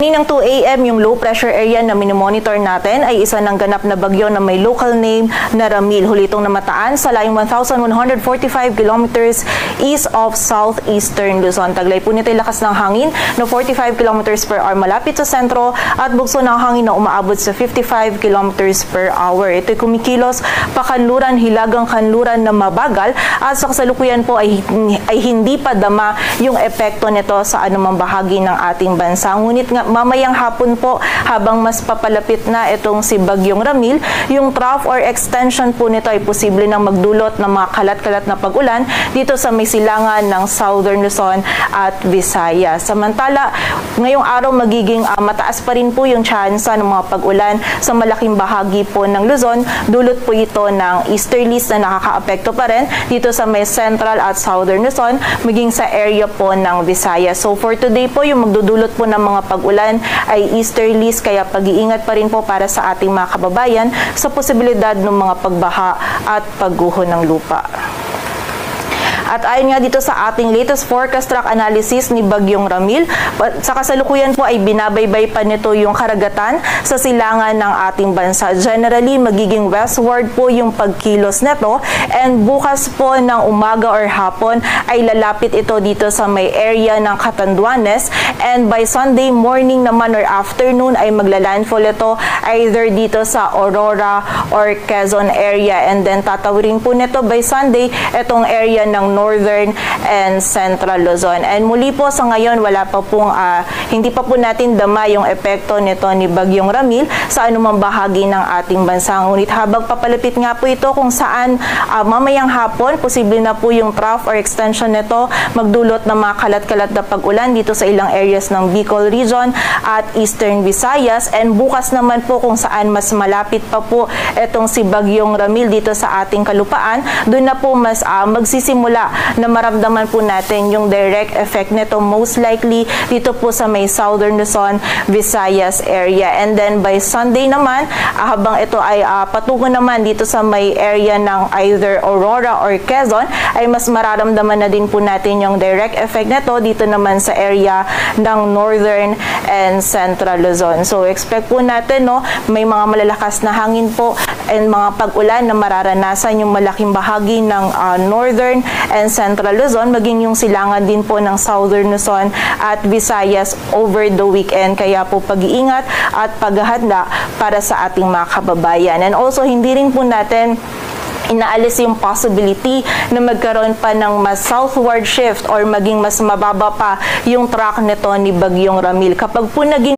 Kaninang 2 AM, yung low pressure area na minomonitor natin ay isa ng ganap na bagyo na may local name na Ramil. Huli itong namataan sa layong 1,145 kilometers east of southeastern Luzon. Taglay po nito yung lakas ng hangin na 45 kilometers per hour malapit sa sentro at bugso ng hangin na umaabot sa 55 kilometers per hour. Ito'y kumikilos pakanluran, hilagang kanluran na mabagal at sa kasalukuyan po ay hindi pa dama yung epekto nito sa anumang bahagi ng ating bansa. Ngunit nga, mamayang hapon po, habang mas papalapit na itong si Bagyong Ramil, yung trough or extension po nito ay posible nang magdulot ng mga kalat-kalat na pag-ulan dito sa may silangan ng Southern Luzon at Visayas. Samantala, ngayong araw magiging mataas pa rin po yung tsansa ng mga pag-ulan sa malaking bahagi po ng Luzon. Dulot po ito ng easterlies na nakakaapekto pa rin dito sa may Central at Southern Luzon, maging sa area po ng Visayas. So for today po, yung magdudulot po ng mga pag-ulan ay easterlies, kaya pag-iingat pa rin po para sa ating mga kababayan sa posibilidad ng mga pagbaha at pagguho ng lupa. At ayon nga dito sa ating latest forecast track analysis ni Bagyong Ramil, sa kasalukuyan po ay binabaybay pa nito yung karagatan sa silangan ng ating bansa. Generally, magiging westward po yung pagkilos nito and bukas po ng umaga or hapon ay lalapit ito dito sa may area ng Catanduanes and by Sunday morning naman or afternoon ay maglalandfall ito either dito sa Aurora or Quezon area and then tatawirin po nito by Sunday itong area ng Northern and Central Luzon. And muli po sa ngayon, wala pa pong, hindi pa po natin dama yung epekto nito ni Bagyong Ramil sa anumang bahagi ng ating bansa. Ngunit habang papalapit nga po ito kung saan mamayang hapon, posible na po yung trough or extension nito magdulot ng mga kalat-kalat na pag-ulan dito sa ilang areas ng Bicol Region at Eastern Visayas. And bukas naman po kung saan mas malapit pa po itong si Bagyong Ramil dito sa ating kalupaan, doon na po mas magsisimula na maramdaman po natin yung direct effect nito most likely dito po sa may Southern Luzon, Visayas area. And then by Sunday naman, habang ito ay patungo naman dito sa may area ng either Aurora or Quezon, ay mas mararamdaman na din po natin yung direct effect nito dito naman sa area ng Northern and Central Luzon. So expect po natin, no, may mga malalakas na hangin po and mga pag-ulan na mararanasan yung malaking bahagi ng Northern and Central Luzon, maging yung silangan din po ng Southern Luzon at Visayas over the weekend. Kaya po pag-iingat at paghahanda para sa ating mga kababayan. And also, hindi rin po natin inaalis yung possibility na magkaroon pa ng mas southward shift or maging mas mababa pa yung track nito ni Bagyong Ramil. Kapag po naging